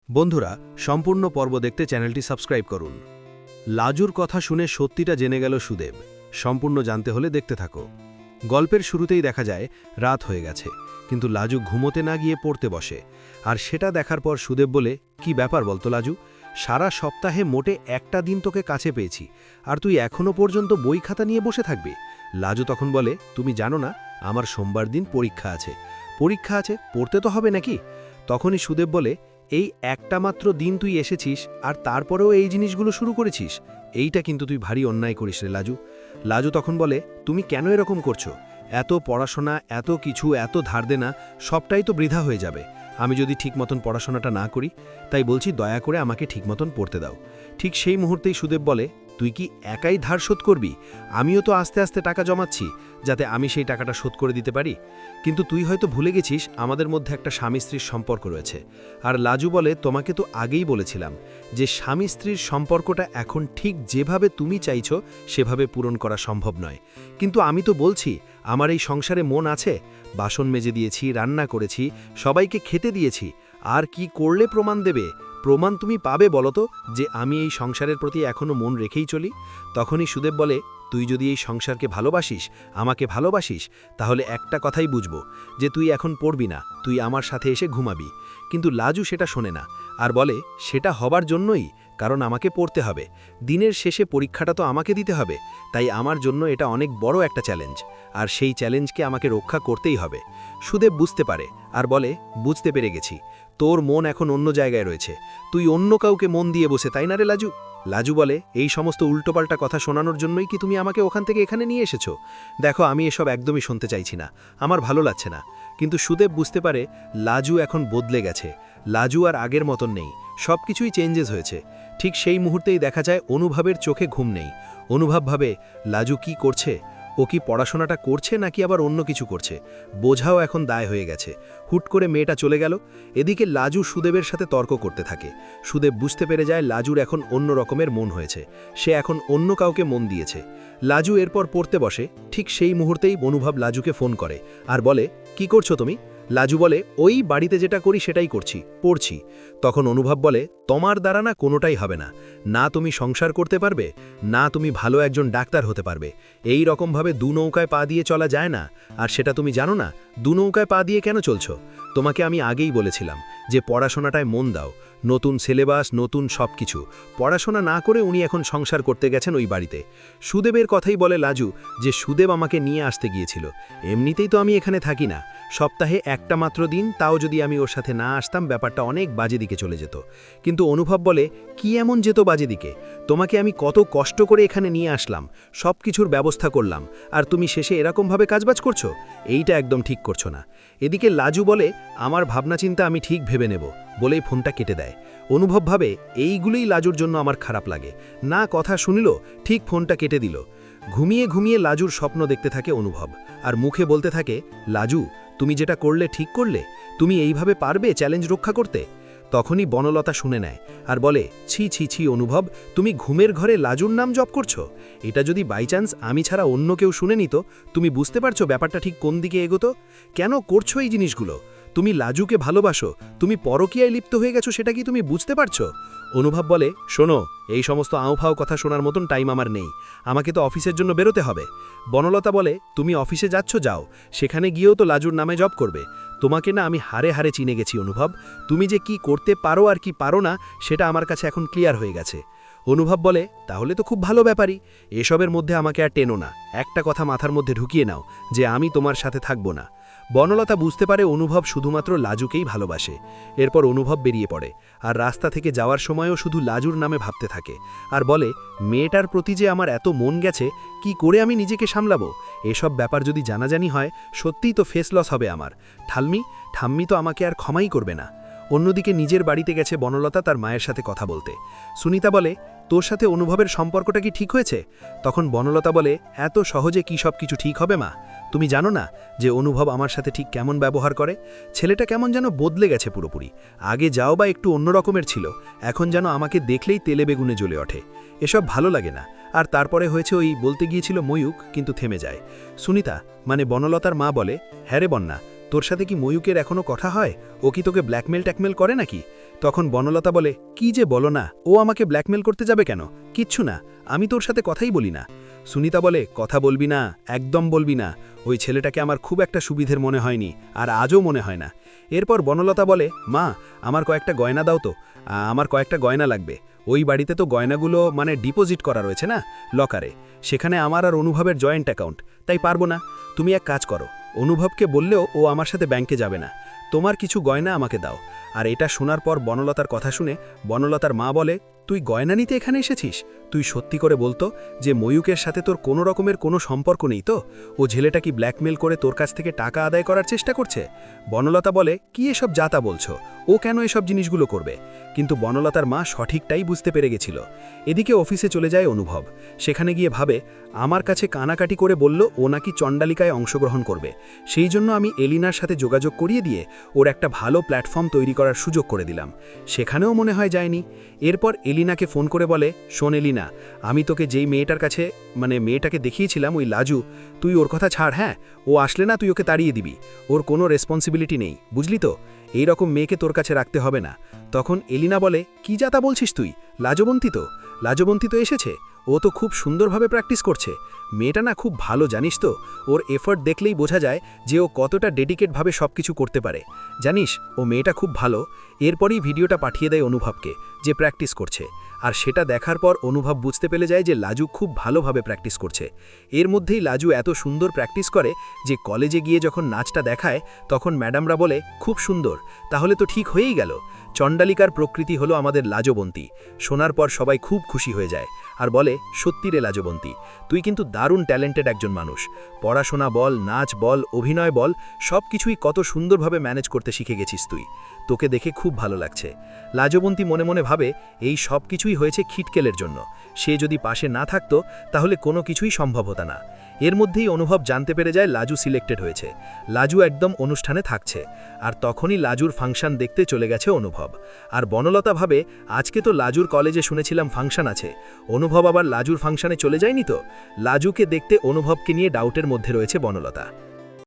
বন্ধুরা, সম্পূর্ণ পর্ব দেখতে চ্যানেলটি সাবস্ক্রাইব করুন। লাজুর কথা শুনে সত্যিটা জেনে গেল সুদেব। সম্পূর্ণ জানতে হলে দেখতে থাকো। গল্পের শুরুতেই দেখা যায় রাত হয়ে গেছে, কিন্তু লাজু ঘুমোতে না গিয়ে পড়তে বসে। আর সেটা দেখার পর সুদেব বলে, কি ব্যাপার বলতো লাজু, সারা সপ্তাহে মোটে একটা দিন তোকে কাছে পেয়েছি, আর তুই এখনও পর্যন্ত বই খাতা নিয়ে বসে থাকবি? লাজু তখন বলে, তুমি জানো না আমার সোমবার দিন পরীক্ষা আছে। পরীক্ষা আছে, পড়তে তো হবে নাকি? তখনই সুদেব বলে, এই একটা মাত্র দিন তুই এসেছিস আর তারপরেও এই জিনিসগুলো শুরু করেছিস, এইটা কিন্তু তুই ভারী অন্যায় করিস রে লাজু। লাজু তখন বলে, তুমি কেন এরকম করছো? এত পড়াশোনা, এত কিছু, এত ধার দেনা, সবটাই তো বৃথা হয়ে যাবে আমি যদি ঠিক মতন পড়াশোনাটা না করি। তাই বলছি, দয়া করে আমাকে ঠিক মতন পড়তে দাও। ঠিক সেই মুহূর্তেই সুদেব বলে, তুই কি একাই ধার শোধ করবি? আমিও তো আস্তে আস্তে টাকা জমাচ্ছি, যাতে আমি সেই টাকাটা শোধ করে দিতে পারি। কিন্তু তুই হয়তো ভুলে গেছিস আমাদের মধ্যে একটা স্বামী স্ত্রীর সম্পর্ক রয়েছে। আর লাজু বলে, তোমাকে তো আগেই বলেছিলাম যে স্বামী স্ত্রীর সম্পর্কটা এখন ঠিক যেভাবে তুমি চাইছো সেভাবে পূরণ করা সম্ভব নয়। কিন্তু আমি তো বলছি আমার এই সংসারে মন আছে, বাসন মেজে দিয়েছি, রান্না করেছি, সবাইকে খেতে দিয়েছি। আর কি করলে প্রমাণ দেবে? প্রমাণ তুমি পাবে বলো তো যে আমি এই সংসারের প্রতি এখনো মন রেখেই চলি? তখনই সুদেব বলে, তুই যদি এই সংসারকে ভালোবাসিস, আমাকে ভালোবাসিস, তাহলে একটা কথাই বুঝবো, যে তুই এখন পড়বি না, তুই আমার সাথে এসে ঘুমাবি। কিন্তু লাজু সেটা শোনে না, আর বলে, সেটা হবার জন্যই, কারণ আমাকে পড়তে হবে। দিনের শেষে পরীক্ষাটা তো আমাকে দিতে হবে, তাই আমার জন্য এটা অনেক বড় একটা চ্যালেঞ্জ, আর সেই চ্যালেঞ্জকে আমাকে রক্ষা করতেই হবে। সুদেব বুঝতে পারে আর বলে, বুঝতে পেরে গেছি, তোর মন এখন অন্য জায়গায় রয়েছে, তুই অন্য কাউকে মন দিয়ে বসে, তাই না রে লাজু? লাজু বলে, এই সমস্ত উল্টোপাল্টা কথা শোনানোর জন্যই কি তুমি আমাকে ওখান থেকে এখানে নিয়ে এসেছো? দেখো, আমি এসব একদমই শুনতে চাইছি না, আমার ভালো লাগছে না। কিন্তু সুদেব বুঝতে পারে লাজু এখন বদলে গেছে। লাজু আর আগের মতন নেই, সব কিছুই চেঞ্জেস হয়েছে। ঠিক সেই মুহূর্তেই দেখা যায় অনুভবের চোখে ঘুম নেই। অনুভব ভাবে, লাজু কি করছে? ও কি পড়াশোনাটা করছে নাকি আবার অন্য কিছু করছে? বোঝাও এখন দায় হয়ে গেছে। হুট করে মেয়েটা চলে গেল। এদিকে লাজু সুদেবের সাথে তর্ক করতে থাকে। সুদেব বুঝতে পেরে যায় লাজুর এখন অন্য রকমের মন হয়েছে, সে এখন অন্য কাউকে মন দিয়েছে। লাজু এরপর পড়তে বসে। ঠিক সেই মুহূর্তেই অনুভব লাজুকে ফোন করে আর বলে, কি করছো তুমি? লাজু বলে, ওই বাড়িতে যেটা করি সেটাই করছি, পড়ছি। তখন অনুভব বলে, তোমার দ্বারা না কোনোটাই হবে না, না তুমি সংসার করতে পারবে, না তুমি ভালো একজন ডাক্তার হতে পারবে। এই রকমভাবে দু নৌকায় পা দিয়ে চলা যায় না। আর সেটা তুমি জানো না দু নৌকায় পা দিয়ে কেন চলছো? তোমাকে আমি আগেই বলেছিলাম যে পড়াশোনাটায় মন দাও, নতুন সিলেবাস, নতুন সব কিছু। পড়াশোনা না করে উনি এখন সংসার করতে গেছেন ওই বাড়িতে। সুদেবের কথাই বলে লাজু যে সুদেব আমাকে নিয়ে আসতে গিয়েছিল, এমনিতেই তো আমি এখানে থাকি না, সপ্তাহে একটা মাত্র দিন, তাও যদি আমি ওর সাথে না আসতাম ব্যাপারটা অনেক বাজে দিকে চলে যেত। কিন্তু অনুভব বলে, কি এমন যেত বাজে দিকে? তোমাকে আমি কত কষ্ট করে এখানে নিয়ে আসলাম, সব কিছুর ব্যবস্থা করলাম, আর তুমি শেষে এরকমভাবে কাজবাজ করছো? এইটা একদম ঠিক করছো না। এদিকে লাজু বলে, আমার ভাবনা চিন্তা আমি ঠিক ভেবে নেব, বলেই ফোনটা কেটে দেয়। অনুভব ভাবে, এইগুলোই লাজুর জন্য আমার খারাপ লাগে, না কথা শুনিল, ঠিক ফোনটা কেটে দিল। ঘুমিয়ে ঘুমিয়ে লাজুর স্বপ্ন দেখতে থাকে অনুভব, আর মুখে বলতে থাকে, লাজু তুমি যেটা করলে ঠিক করলে, তুমি এইভাবে পারবে চ্যালেঞ্জ রক্ষা করতে? তখনই বনলতা শুনে নেয় আর বলে, ছি ছি ছি অনুভব, তুমি ঘুমের ঘরে লাজুর নাম জপ করছো? এটা যদি বাই চান্স আমি ছাড়া অন্য কেউ শুনে নিত, তুমি বুঝতে পারছো ব্যাপারটা ঠিক কোন দিকে এগোতো? কেন করছো এই জিনিসগুলো? তুমি লাজুকে ভালোবাসো, তুমি পরকীয়ায় লিপ্ত হয়ে গেছো, সেটা কি তুমি বুঝতে পারছো? অনুভব বলে, শোনো, এই সমস্ত আউফাও কথা শোনার মতন টাইম আমার নেই, আমাকে তো অফিসের জন্য বেরোতে হবে। বনলতা বলে, তুমি অফিসে যাচ্ছ যাও, সেখানে গিয়েও তো লাজুর নামে জব করবে। তোমাকে না আমি হারে হারে চিনে গেছি অনুভব, তুমি যে কি করতে পারো আর কি পারো না সেটা আমার কাছে এখন ক্লিয়ার হয়ে গেছে। অনুভব বলে, তাহলে তো খুব ভালো ব্যাপারই, এসবের মধ্যে আমাকে আর টেনো না, একটা কথা মাথার মধ্যে ঢুকিয়ে নাও যে আমি তোমার সাথে থাকবো না। বনলতা বুঝতে পারে অনুভব শুধুমাত্র লাজুকেই ভালোবাসে। এরপর অনুভব বেরিয়ে পড়ে, আর রাস্তা থেকে যাওয়ার সময়ও শুধু লাজুর নামে ভাবতে থাকে, আর বলে, মেয়েটার প্রতি যে আমার এত মন গেছে, কি করে আমি নিজেকে সামলাবো? এসব ব্যাপার যদি জানাজানি হয়, সত্যিই তো ফেস লস হবে আমার। ঠাম্মি তো আমাকে আর ক্ষমাই করবে না। অন্যদিকে নিজের বাড়িতে গেছে বনলতা তার মায়ের সাথে কথা বলতে। সুনিতা বলে, তোর সাথে অনুভবের সম্পর্কটা কি ঠিক হয়েছে? তখন বনলতা বলে, এত সহজে কি সব কিছু ঠিক হবে মা? তুমি জানো না যে অনুভব আমার সাথে ঠিক কেমন ব্যবহার করে? ছেলেটা কেমন যেন বদলে গেছে পুরোপুরি। আগে যাও বা একটু অন্য রকমের ছিল, এখন যেন আমাকে দেখলেই তেলে বেগুনে জ্বলে ওঠে। এসব ভালো লাগে না। আর তারপরে হয়েছে, ওই বলতে গিয়েছিল ময়ূক, কিন্তু থেমে যায়। সুনিতা মানে বনলতার মা বলে, হ্যাঁ রে বন্যা, তোর সাথে কি ময়ূকের এখনো কথা হয়? ও কি তোকে ব্ল্যাকমেল ট্যাকমেল করে নাকি? তখন বনলতা বলে, কি যে বলো না, ও আমাকে ব্ল্যাকমেল করতে যাবে কেন? কিচ্ছু না, আমি তোর সাথে কথাই বলি না। সুনিতা বলে, কথা বলবি না, একদম বলবি না। ওই ছেলেটাকে আমার খুব একটা সুবিধের মনে হয়নি, আর আজও মনে হয় না। এরপর বনলতা বলে, মা, আমার কয়েকটা গয়না দাও তো, আমার কয়েকটা গয়না লাগবে। ওই বাড়িতে তো গয়নাগুলো মানে ডিপোজিট করা রয়েছে না, লকারে। সেখানে আমার আর অনুভবের জয়েন্ট অ্যাকাউন্ট, তাই পারবো না। তুমি এক কাজ করো, অনুভবকে বললেও ও আমার সাথে ব্যাংকে যাবে না। তোমার কিছু গয়না আমাকে দাও। আর এটা শোনার পর বনলতার কথা শুনে বনলতার মা বলে, তুই গয়না নিতে এখানে এসেছিস? তুই সত্যি করে বলতো যে ময়ূকের সাথে তোর কোনো রকমের কোনো সম্পর্ক নেই তো? ও ছেলেটা কি ব্ল্যাকমেল করে তোর কাছ থেকে টাকা আদায় করার চেষ্টা করছে? বনলতা বলে, কি এসব যাতা বলছো? ও কেন এসব জিনিসগুলো করবে? কিন্তু বনলতার মা সঠিকটাই বুঝতে পেরে গেছিল। এদিকে অফিসে চলে যায় অনুভব। সেখানে গিয়ে ভাবে, আমার কাছে কানাকাটি করে বলল ও নাকি চণ্ডালিকায় অংশগ্রহণ করবে। সেই জন্য আমি এলিনার সাথে যোগাযোগ করিয়ে দিয়ে ওর একটা ভালো প্ল্যাটফর্ম তৈরি করার সুযোগ করে দিলাম। সেখানেও মনে হয় যায়নি। এরপর এলিনাকে ফোন করে বলে, শোন এলিনা, আমি তোকে যেই মেয়েটাকে দেখিয়েছিলাম, ওই লাজু, তুই ওর কথা ছাড়। হ্যাঁ, ও আসলে না তুই ওকে তাড়িয়ে দিবি। ওর কোনো রেসপন্সিবিলিটি নেই, বুঝলি তো? এই রকম মেয়েকে তোর কাছে রাখতে হবে না। তখন এলিনা বলে, কি যাতা বলছিস তুই? লাজবন্তী তো এসেছে। ও তো খুব সুন্দরভাবে প্র্যাকটিস করছে। মেয়েটা না খুব ভালো, জানিস তো? ওর এফর্ট দেখলেই বোঝা যায় যে ও কতটা ডেডিকেটভাবে সব কিছু করতে পারে। জানিস, ও মেয়েটা খুব ভালো। এরপরই ভিডিওটা পাঠিয়ে দেয় অনুভবকে, যে প্র্যাকটিস করছে। আর সেটা দেখার পর অনুভব বুঝতে পেরে যায় যে লাজু খুব ভালোভাবে প্র্যাকটিস করছে। এর মধ্যেই লাজু এত সুন্দর প্র্যাকটিস করে যে কলেজে গিয়ে যখন নাচটা দেখায়, তখন ম্যাডামরা বলে, খুব সুন্দর, তাহলে তো ঠিক হয়েই গেল। চণ্ডালিকার প্রকৃতি হলো আমাদের লাজবন্তী। শোনার পর সবাই খুব খুশি হয়ে যায় আর বলে, সত্যি রে লাজবন্তী, তুই কিন্তু দারুণ ট্যালেন্টেড একজন মানুষ। পড়াশোনা বল, নাচ বল, অভিনয় বল, সব কিছুই কত সুন্দরভাবে ম্যানেজ করতে শিখে গেছিস তুই। তোকে দেখে খুব ভালো লাগছে। লাজবন্তী মনে মনে ভাবে, এই সব কিছুই হয়েছে খিটকেলের জন্য। সে যদি পাশে না থাকতো তাহলে কোনো কিছুই সম্ভব হতো না। এর মধ্যেই অনুভব জানতে পেরে যায় লাজু সিলেক্টেড হয়েছে। লাজু একদম অনুষ্ঠানে থাকছে। আর তখনই লাজুর ফাংশন দেখতে চলে গেছে অনুভব। আর বনলতা ভাবে, আজকে তো লাজুর কলেজে শুনেছিলাম ফাংশন আছে, অনুভব আবার লাজুর ফাংশনে চলে যায়নি তো? লাজুকে দেখতে অনুভবকে নিয়ে ডাউটের মধ্যে রয়েছে বনলতা।